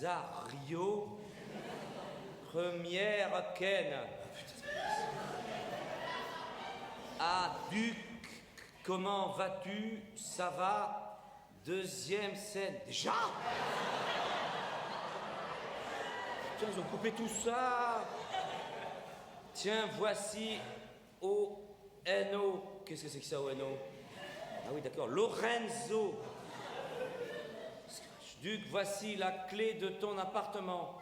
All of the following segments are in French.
Nazario, première Ken. Ah, Duc, comment vas-tu? Ça va? Deuxième scène. Déjà? Putain, ils ont coupé tout ça. Tiens, voici O-N-O. Qu'est-ce que c'est que ça, O-N-O? Ah oui, d'accord. Lorenzo. Duc, voici la clé de ton appartement.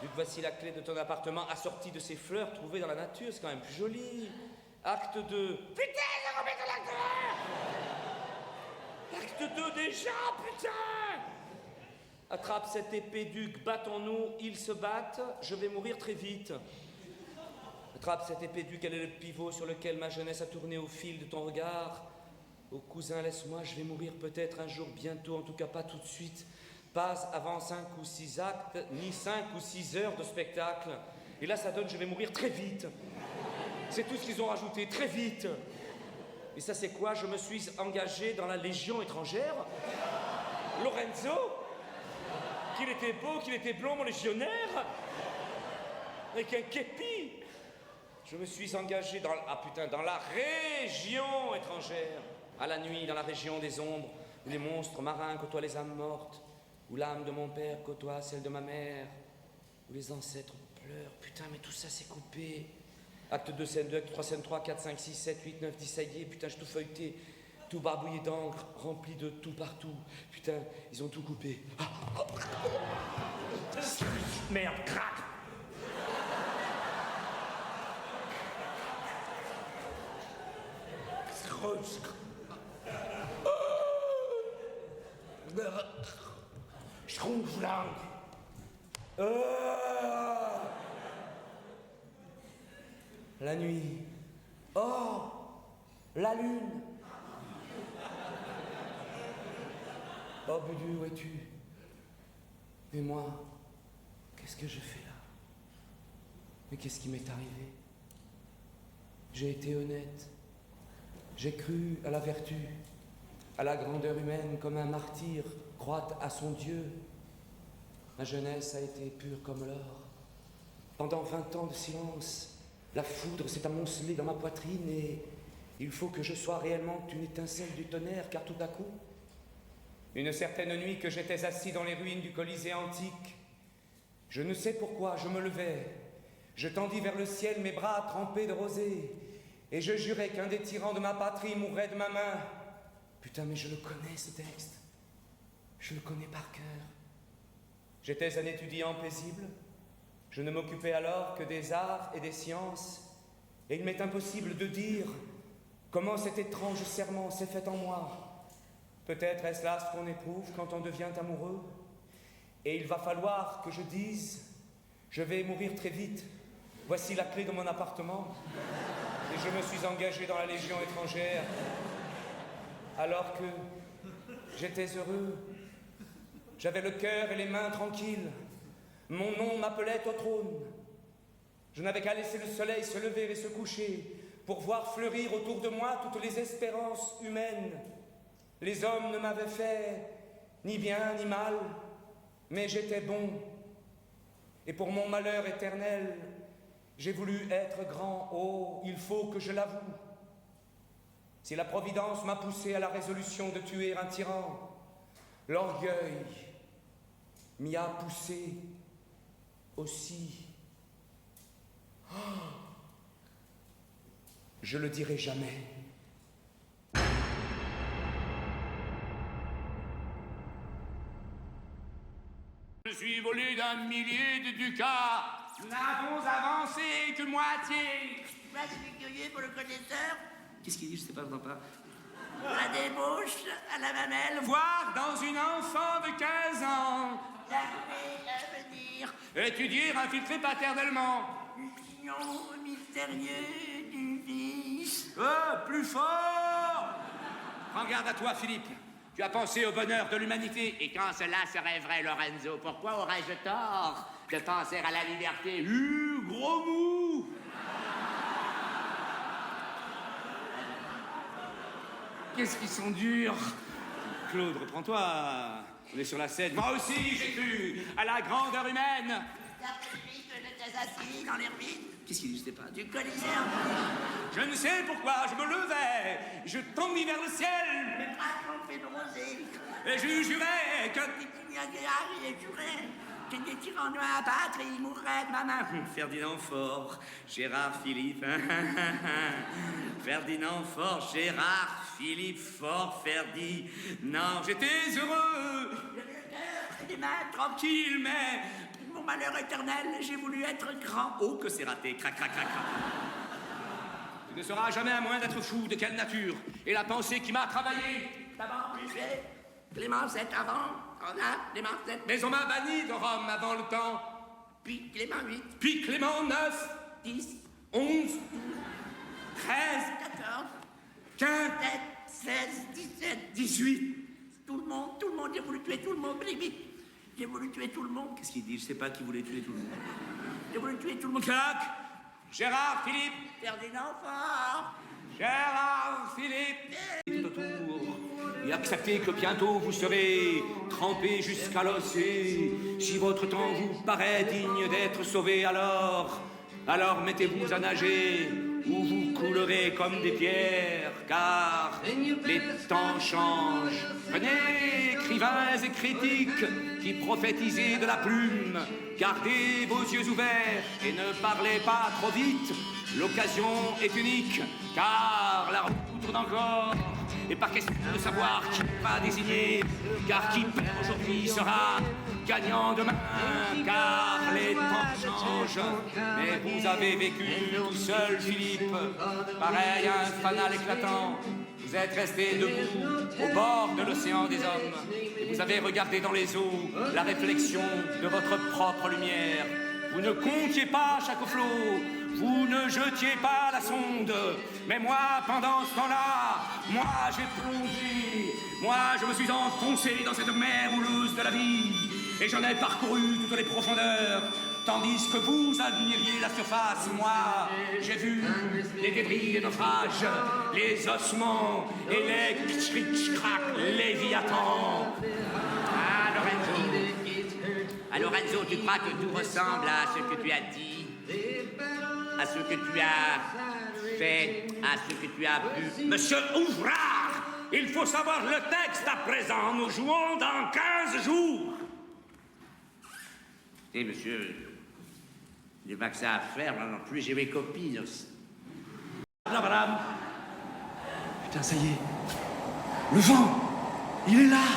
Duc, voici la clé de ton appartement assortie de ces fleurs trouvées dans la nature. C'est quand même plus joli. Acte 2. Putain, j'ai remis de l'acte 2. Acte 2 déjà, putain. Attrape cette épée, Duc, battons-nous, ils se battent, je vais mourir très vite. Attrape cette épée, Duc, elle est le pivot sur lequel ma jeunesse a tourné au fil de ton regard. Oh cousin, laisse-moi, je vais mourir peut-être un jour, bientôt, en tout cas pas tout de suite. Pas avant 5 ou 6 actes, ni 5 ou 6 heures de spectacle. Et là, ça donne, je vais mourir très vite. C'est tout ce qu'ils ont rajouté, très vite. Et ça, c'est quoi? Je me suis engagé dans la Légion étrangère. Lorenzo? Qu'il était beau, qu'il était blond, mon légionnaire. Avec un képi. Je me suis engagé dans la région étrangère. À la nuit, dans la région des ombres, où les monstres marins côtoient les âmes mortes, où l'âme de mon père côtoie celle de ma mère, où les ancêtres pleurent. Putain, mais tout ça, c'est coupé. Acte 2, scène 2, acte 3, scène 3, 4, 5, 6, 7, 8, 9, 10, ça y est, putain, j'ai tout feuilleté. Tout barbouillé d'encre, rempli de tout partout. Putain, ils ont tout coupé. Ah, oh. Merde, crac. Schroeflang. La nuit. Oh, la lune. Oh, Budu, où es-tu? Mais moi, qu'est-ce que je fais là? Mais qu'est-ce qui m'est arrivé? J'ai été honnête. J'ai cru à la vertu, à la grandeur humaine comme un martyr croit à son Dieu. Ma jeunesse a été pure comme l'or. Pendant 20 ans de silence, la foudre s'est amoncelée dans ma poitrine et il faut que je sois réellement une étincelle du tonnerre, car tout à coup, une certaine nuit que j'étais assis dans les ruines du Colisée antique, je ne sais pourquoi, je me levai, je tendis vers le ciel mes bras trempés de rosée, et je jurais qu'un des tyrans de ma patrie mourrait de ma main. Putain, mais je le connais, ce texte. Je le connais par cœur. J'étais un étudiant paisible. Je ne m'occupais alors que des arts et des sciences. Et il m'est impossible de dire comment cet étrange serment s'est fait en moi. Peut-être est-ce là ce qu'on éprouve quand on devient amoureux. Et il va falloir que je dise « Je vais mourir très vite. Voici la clé de mon appartement. » Et je me suis engagé dans la Légion étrangère alors que j'étais heureux. J'avais le cœur et les mains tranquilles. Mon nom m'appelait au trône. Je n'avais qu'à laisser le soleil se lever et se coucher pour voir fleurir autour de moi toutes les espérances humaines. Les hommes ne m'avaient fait ni bien ni mal, mais j'étais bon. Et pour mon malheur éternel, j'ai voulu être grand. Oh, il faut que je l'avoue. Si la Providence m'a poussé à la résolution de tuer un tyran, l'orgueil m'y a poussé aussi. Oh, je le dirai jamais. Je suis volé d'1 millier de ducats. Nous n'avons avancé que moitié. Moi, je suis curieux pour le connaisseur. Qu'est-ce qu'il dit? Je sais pas, je n'entends pas. La débauche à la mamelle. Voir dans une enfant de 15 ans. L'armée à venir. Étudier infiltré paternellement. Du sillon mystérieux du vice. Oh, plus fort! Prends garde à toi, Philippe. Tu as pensé au bonheur de l'humanité. Et quand cela serait vrai, Lorenzo, pourquoi aurais-je tort de penser à la liberté? Gros mou! Qu'est-ce qu'ils sont durs! Claude, reprends-toi. On est sur la scène. Moi aussi, j'ai cru à la grandeur humaine. D'après lui que j'étais assis dans l'ermite. Qu'est-ce qu'il dit, je sais pas, du Colisée. Je ne sais pourquoi, je me levais, je tendis vers le ciel, Mais pas trompé de rosée. et je jurais que... Il y a des harris et jurés que des tyrans à abattre et ils mourraient de ma main. Ferdinand Faure, Gérard Philippe. Ferdinand Faure, Gérard Philippe Faure, Ferdinand. J'étais heureux, J'avais le cœur et des mains tranquilles, mais pour mon malheur éternel, j'ai voulu être grand. Oh, que c'est raté. Crac, crac, crac, crac. tu ne seras jamais à moins d'être fou. De quelle nature? Et la pensée qui m'a travaillé. D'abord, j'ai Clément VII avant, on a Clément VII, Mais on m'a banni de Rome avant le temps. puis Clément VIII, Puis Clément IX, 10, 11, 13, 14, 15, 17, 16, 17, 18. tout le monde, j'ai voulu tuer tout le monde, limite. J'ai voulu tuer tout le monde. Qu'est-ce qu'il dit? Je sais pas qui voulait tuer tout le monde. J'ai voulu tuer tout le monde. Clac, Gérard Philippe, Ferdinand Faure. Gérard Philippe. Tout autour. Et acceptez que bientôt vous serez trempé jusqu'à l'os. Et si votre temps vous paraît digne d'être sauvé, alors mettez-vous à nager, ou vous coulerez comme des pierres, car les temps changent. Venez, écrivains et critiques, qui prophétisez de la plume, gardez vos yeux ouverts et ne parlez pas trop vite. L'occasion est unique, car la roue tourne encore. Et pas question de savoir qui va désigner, car qui perd aujourd'hui sera gagnant demain, car les temps changent. Mais vous avez vécu tout seul, Philippe, pareil à un fanal éclatant. Vous êtes resté debout au bord de l'océan des hommes, et vous avez regardé dans les eaux la réflexion de votre propre lumière. Vous ne comptiez pas chaque flot, vous ne jetiez pas la sonde. Mais moi, pendant ce temps-là, moi, j'ai plongé. Moi, je me suis enfoncé dans cette mer houleuse de la vie. Et j'en ai parcouru toutes les profondeurs. Tandis que vous admiriez la surface, moi, j'ai vu les débris des naufrages, les ossements et les cric-crac léviathans. Ah, Lorenzo, tu crois que tout ressemble à ce que tu as dit, à ce que tu as fait, à ce que tu as bu? Monsieur Ouvrard, il faut savoir le texte à présent. Nous jouons dans 15 jours. Eh, monsieur, j'ai pas que ça à faire, moi non plus, j'ai mes copines aussi. Là, madame. Putain, ça y est. Le vent, il est là.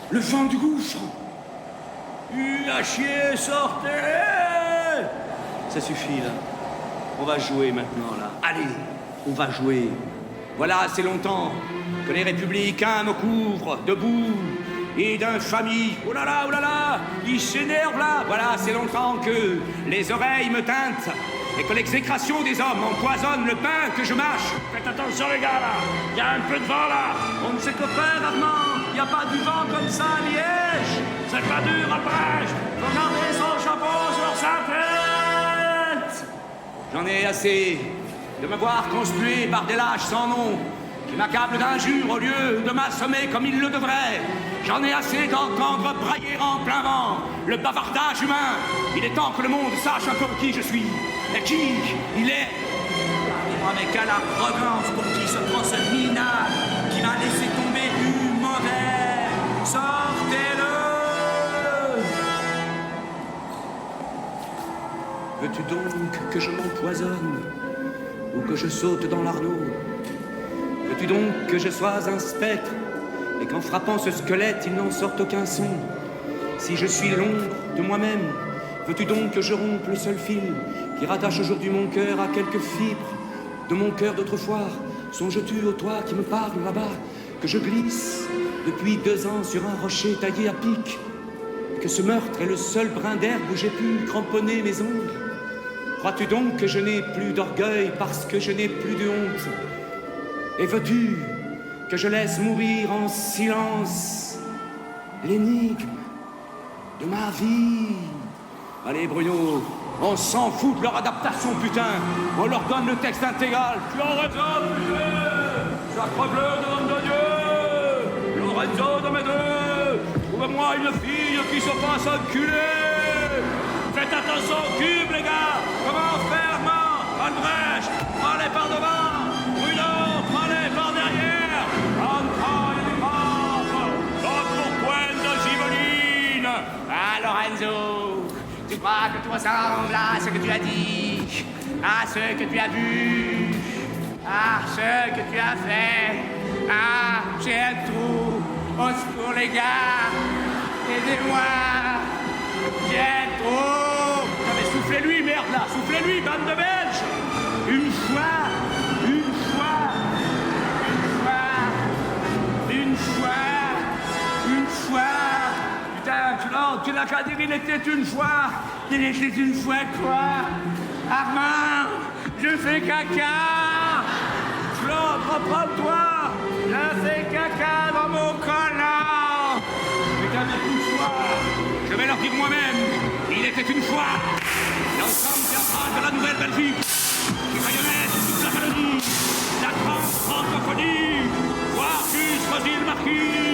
Le vent du gouffre. À chier, sortez! Ça suffit, là. On va jouer maintenant, là. Allez, on va jouer. Voilà assez longtemps que les républicains me couvrent, debout, et d'infamie. Oh là là, ils s'énervent, là. Voilà assez longtemps que les oreilles me teintent, et que l'exécration des hommes empoisonne le pain que je mâche. Faites attention, les gars, là. Il y a un peu de vent, là. On ne sait que faire, Armand. Il n'y a pas du vent comme ça à Liège. C'est pas dur à Brest. Faut garder son chapeau sur sa tête. J'en ai assez de me voir conspué par des lâches sans nom qui m'accablent d'injures au lieu de m'assommer comme ils le devraient. J'en ai assez d'entendre brailler en plein vent le bavardage humain. Il est temps que le monde sache un peu qui je suis et qui il est. Regardez-moi, mais quelle arrogance pour qui se prend ce minable qui m'a laissé tomber du mauvais. Sortez-le! Veux-tu donc que je m'empoisonne ou que je saute dans l'Arno? Veux-tu donc que je sois un spectre et qu'en frappant ce squelette il n'en sorte aucun son? Si je suis l'ombre de moi-même, veux-tu donc que je rompe le seul fil qui rattache aujourd'hui mon cœur à quelques fibres de mon cœur d'autrefois? Songes-tu au toit qui me parle là-bas, que je glisse depuis 2 ans sur un rocher taillé à pic, et que ce meurtre est le seul brin d'herbe où j'ai pu cramponner mes ongles? Crois-tu donc que je n'ai plus d'orgueil parce que je n'ai plus de honte? Et veux-tu que je laisse mourir en silence l'énigme de ma vie? Allez, Bruno, on s'en fout de leur adaptation, putain. On leur donne le texte intégral. Tu en raison, putain. Sacre bleu de nom de Dieu. Lorenzo de mes deux. trouve-moi une fille qui se fasse enculer. Faites attention au cube, les gars. Comment faire, Albrecht, allez par devant. Bruno, allez par derrière. Entraille des pauvres. L'autre pointe de Gibeline. Ah, Lorenzo, tu crois que tout ressemble à ce que tu as dit, à ce que tu as vu, à ce que tu as fait. Ah, j'ai un trou. Au secours, les gars. Aidez-moi. J'ai un trou. Non mais soufflez-lui, merde là. Soufflez-lui, bande de Belges. Une fois. Putain, tu n'as qu'à dire il était une fois. Il était une fois quoi? Armand, je fais caca. Claude, reprends-toi. Je fais caca dans mon collant. Putain, mais une fois. Je vais leur dire moi-même. Il était une fois. L'ensemble théâtral de la Nouvelle-Belgique. Les marionnettes, toute la mélodie. La grande francophonie. Voir juste Rosine Marquis.